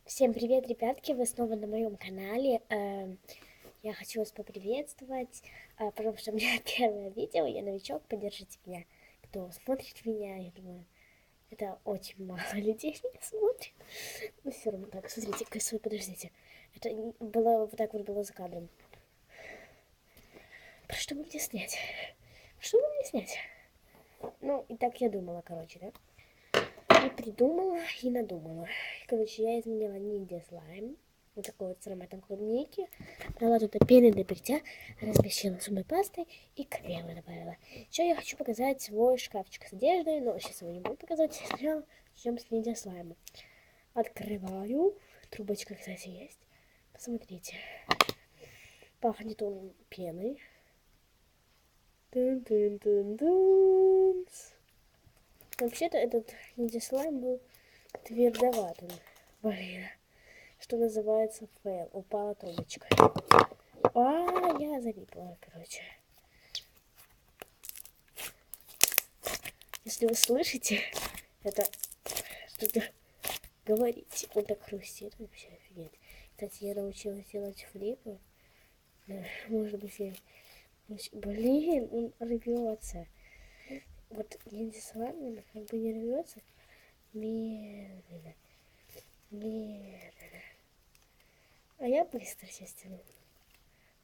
Всем привет, ребятки! Вы снова на моем канале. Я хочу вас поприветствовать, потому что у меня первое видео, я новичок, поддержите меня, кто смотрит меня. Я думаю, это очень мало людей меня смотрит. Но все равно так, смотрите, подождите. Это было вот так вот было за кадром. Про что бы мне снять? Что бы мне снять? Ну, и так я думала, короче, да? И придумала, и надумала. Короче, я изменила ниндзя слайм. Вот такой вот с ароматом клубники. Дала туда пены для бритья, размещила зубной пастой и кремы добавила. Еще я хочу показать свой шкафчик с одеждой, но сейчас его не буду показывать. Сначала начнем с ниндзя слайма. Открываю. Трубочка, кстати, есть. Посмотрите. Пахнет он пеной. Тын-тын-тын-тын. Вообще-то этот ниндзя слайм был твердоватым. Блин. Что называется фейл. Упала трубочка. Я залипла, короче. Если вы слышите, это что-то говорить. Он так хрустит, вообще офигеть. Кстати, я научилась делать флипы. Может быть, я... Блин, он рвется. Вот я не с вами, как бы не рвется. Медленно. Медленно. А я быстро сейчас тяну.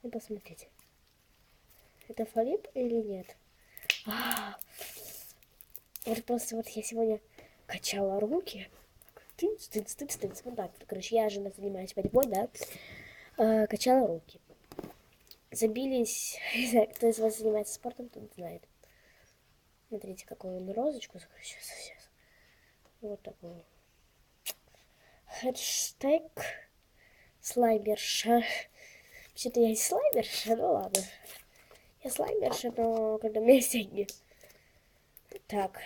Ну, посмотрите. Это флип или нет? Вот просто вот я сегодня качала руки. Тынц. Вот так. Короче, я же занимаюсь борьбой, да. Качала руки. Забились. Не знаю, кто из вас занимается спортом, тот знает. Смотрите, какую он розочку закручиваю сейчас. Вот такую. Хэштег слаймерша. Вообще-то я и слаймерша, ну ладно. Я слаймерша, но когда у меня есть деньги. Так,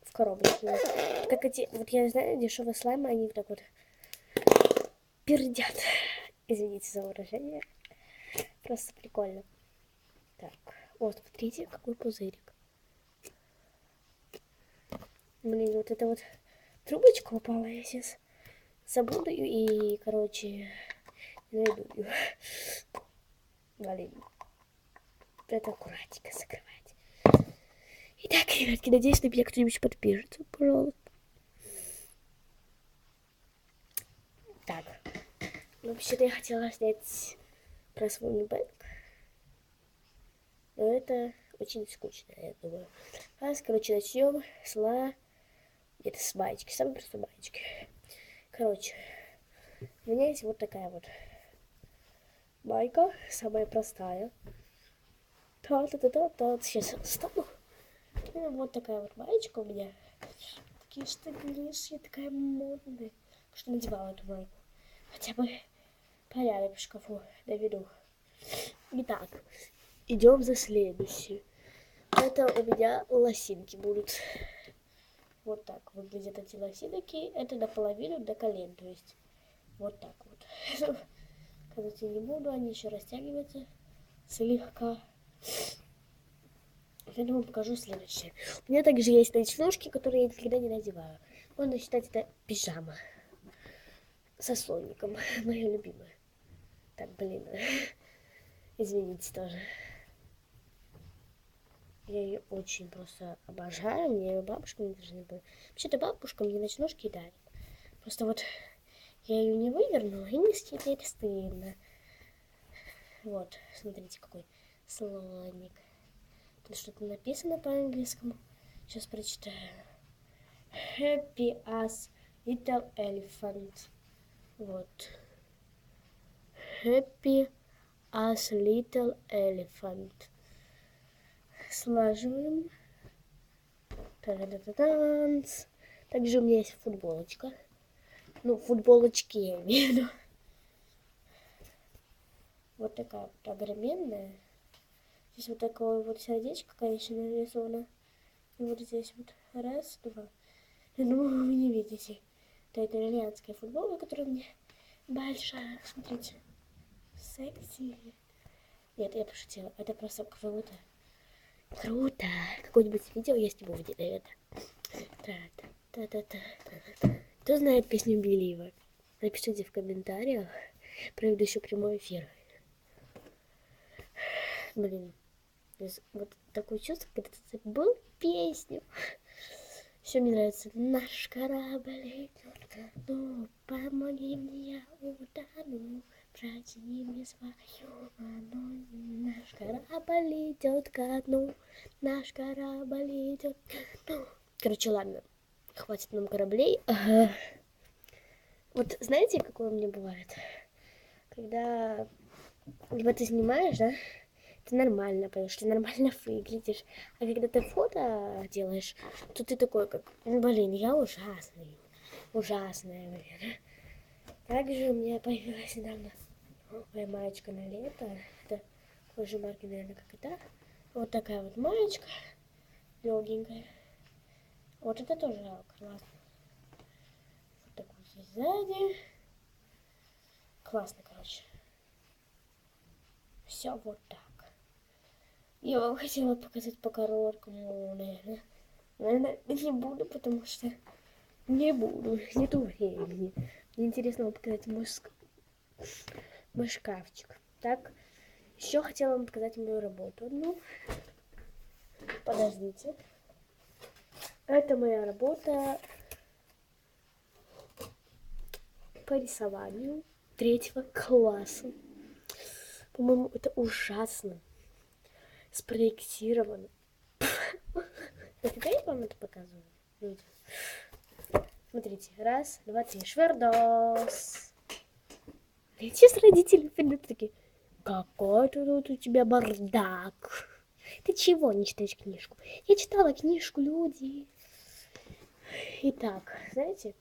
в коробочку. Как эти, вот я знаю, дешевые слаймы, они вот так вот пердят. Извините за выражение. Просто прикольно. Так, вот, смотрите, какой пузырик. Блин, вот это вот трубочка упала, я сейчас забуду и, короче, найду ее. Блин, это аккуратненько закрывать. Итак, ребятки, надеюсь, на меня кто-нибудь подпишется, пожалуйста. Так, вообще-то я хотела снять про свой мибэнк, но это очень скучно, я думаю. Короче, начнем где-то с маечки, самой простой маечки. Короче, у меня есть вот такая вот майка, самая простая. Та-та-та-та-та. Сейчас встану. Вот такая вот маечка у меня. Такие штанишки, такая модная. Что надевала эту майку. Хотя бы порядок в шкафу доведу. Итак, идем за следующий. Это у меня лосинки будут. Вот так выглядят эти лосинки. Это наполовину до колен, то есть вот так вот. Казать я не буду, они еще растягиваются слегка. Я думаю, покажу следующее. У меня также есть ночнушки, которые я никогда не надеваю. Можно считать это пижама со слоником. Моя любимая. Так, блин. Извините тоже. Я ее очень просто обожаю. Мне ее бабушка мне даже не было. Вообще-то бабушка мне ночнушки дарит. Просто вот я ее не вывернула, и мне теперь стыдно. Вот, смотрите, какой слоник. Тут что-то написано по-английскому. Сейчас прочитаю. Happy as little elephant. Вот. Happy as little elephant. Сложим. Та-да-да-да-данс. Также у меня есть футболочка. Ну, футболочки я имею в виду. Вот такая вот огроменная. Здесь вот такое вот сердечко, конечно, нарисовано. И вот здесь вот раз, два. Я думаю, вы не видите. Это итальянская футболка, которая у меня большая. Смотрите. Секси. Нет, я пошутила. Это просто круто. Круто. Какое-нибудь видео я сниму где это. Та-та-та-та-та. Кто знает песню Белива? Напишите в комментариях. Проведу еще прямой эфир. Блин, вот такое чувство, когда ты забыл песню. Еще мне нравится. Наш корабль идет ко дну, помоги мне, я утону, протяни мне свою ладонь. Наш корабль идет ко дну, наш корабль идет ко дну. Короче, ладно, хватит нам кораблей. Вот знаете, какое у меня бывает? Когда либо ты снимаешь, да, это нормально, потому что ты нормально выглядишь. А когда ты фото делаешь, то ты такой, как, блин, я ужасный. Ужасная, блин. Также у меня появилась недавно моя маечка на лето. Это такой же марки, наверное, как это. Вот такая вот маечка. Легенькая. Вот это тоже классно. Вот такой здесь сзади. Классно, короче. Все вот так. Я вам хотела показать по короткому, наверное. Наверное, не буду, потому что не буду. Нету времени. Мне интересно вам показать мой шкафчик. Так, еще хотела вам показать мою работу одну. Подождите. Это моя работа по рисованию 3 класса. По-моему, это ужасно спроектировано. Когда я вам это показываю, люди? Смотрите, 1, 2, 3, швырдос. Сейчас родители придут такие, какой тут у тебя бардак. Ты чего не читаешь книжку? Я читала книжку, люди. Итак, знаете,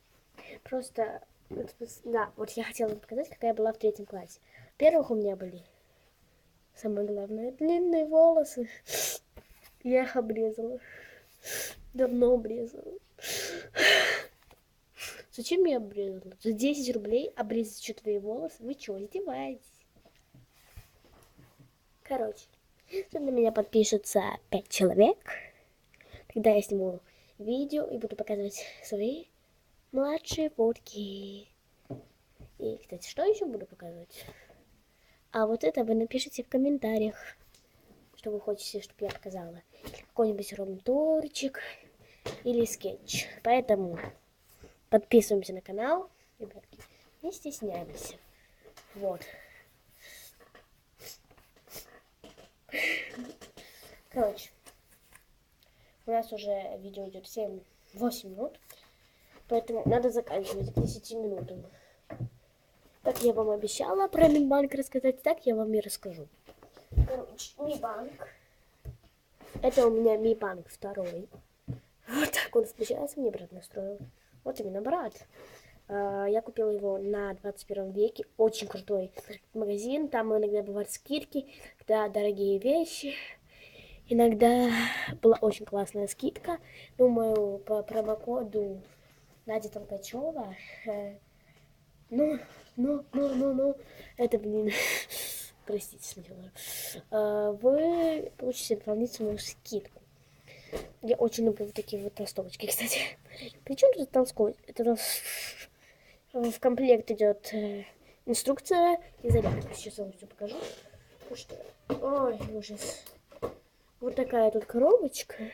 просто, да, вот я хотела вам показать, какая я была в 3 классе. Во-первых, у меня были, самое главное, длинные волосы. Я их обрезала. Давно обрезала. Зачем я обрезала? За 10 рублей обрезать что твои волосы? Вы что, издеваетесь? Короче, если на меня подпишется 5 человек, тогда я сниму видео и буду показывать свои младшие фотки. И, кстати, что еще буду показывать? А вот это вы напишите в комментариях, что вы хотите, чтобы я показала. Какой-нибудь ром-турчик или скетч. Поэтому подписываемся на канал, ребятки, не стесняемся. Вот. Короче, у нас уже видео идет 7-8 минут, поэтому надо заканчивать к 10 минутам. Как я вам обещала про Ми-банк рассказать, так я вам и расскажу. Короче, Ми-банк. Это у меня Ми-банк 2. Вот так он включается, мне брат настроил. Вот именно брат. Я купила его на 21 веке. Очень крутой магазин. Там иногда бывают скидки, да, дорогие вещи. Иногда была очень классная скидка. Думаю, по промокоду Надя Толкачева. Это, блин, простите, сначала. Вы получите дополнительную скидку. Я очень люблю вот такие вот толстовочки, кстати. Причем тут толстовочки? Это у нас в комплект идет инструкция и зарядка. Сейчас я вам все покажу. Ну что, ой, ужас. Вот такая тут коробочка.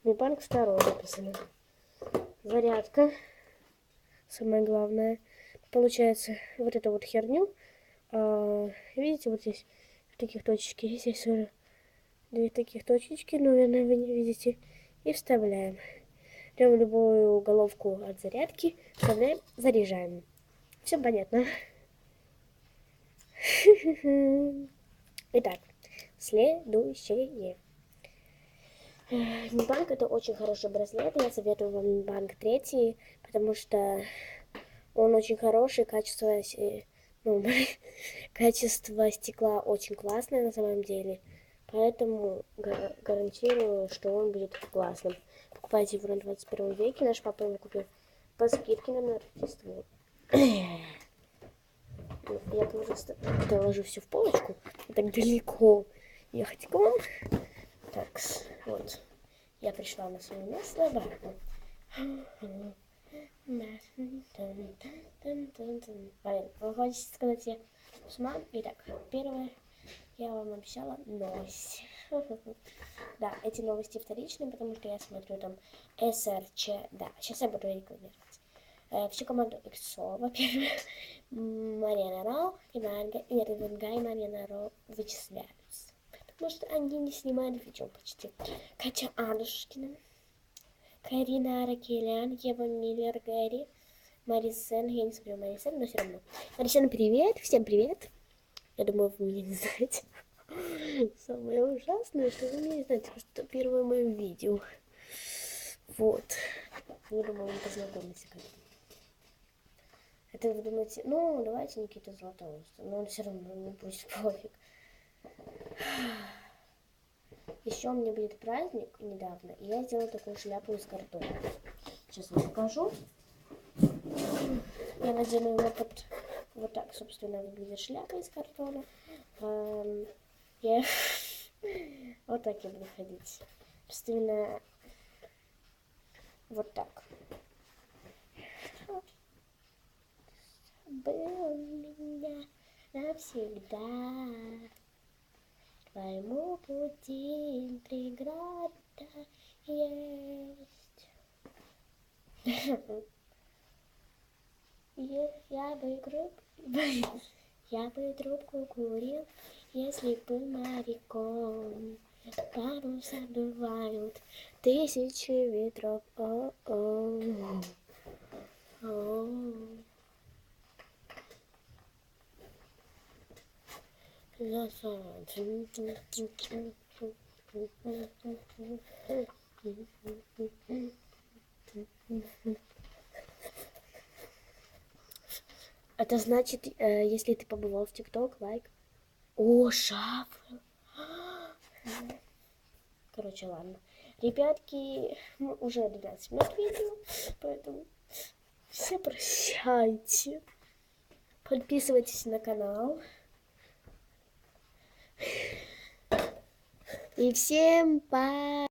Ми-банк 2 написано. Зарядка. Самое главное. Получается вот эту вот херню. Видите, вот здесь таких точечки. Здесь уже 2 таких точечки, наверное, вы не видите. И вставляем. Берем любую головку от зарядки, вставляем, заряжаем. Все понятно. Итак, следующее. Ми-банк это очень хороший браслет. Я советую вам Ми-банк 3, потому что он очень хороший, качество стекла очень классное на самом деле. Поэтому гарантирую, что он будет классным. Покупайте его на 21 веке. Наш папа его купил по скидке на Рождество. Я просто ложу все в полочку. Так далеко ехать к вам. Так, вот. Я пришла на свое место обратно. Вы хотите сказать я с мамой? Итак, первое, я вам обещала новости. Да, эти новости вторичные, потому что я смотрю там СРЧ. Да, сейчас я буду рекламировать. Всю команду XO, во-первых, Марьяна Ро и Марьяна Ро вычисляются. Потому что они не снимали видео почти. Катя Адушкина, Карина Аракелян, Ева Миллер, Гэри, Марисен, я не смотрю Марисен, но все равно. Марисен, привет, всем привет. Я думаю, вы меня не знаете. Самое ужасное, что вы меня не знаете, потому что это первое мое видео. Вот. Я думаю, мы познакомимся как-то. Это вы думаете, ну, давайте Никита Златоуст. Но он все равно, ну, пусть пофиг. Еще у меня будет праздник недавно, и я сделала такую шляпу из картона. Сейчас вам покажу. Я надену его под... Вот так, собственно, выглядит шляпа из картона. Я... Вот так я буду ходить. Просто именно... Вот так. Был меня навсегда. Твоему пути преграда есть. Я бы трубку курил, если бы моряком. Паруса бывают тысячи ветров. О-о-о. О-о-о. Это значит, если ты побывал в ТикТок, лайк. О, шафл. Короче, ладно. Ребятки, уже 12 минут видео, поэтому все прощайте. Подписывайтесь на канал. И всем пока.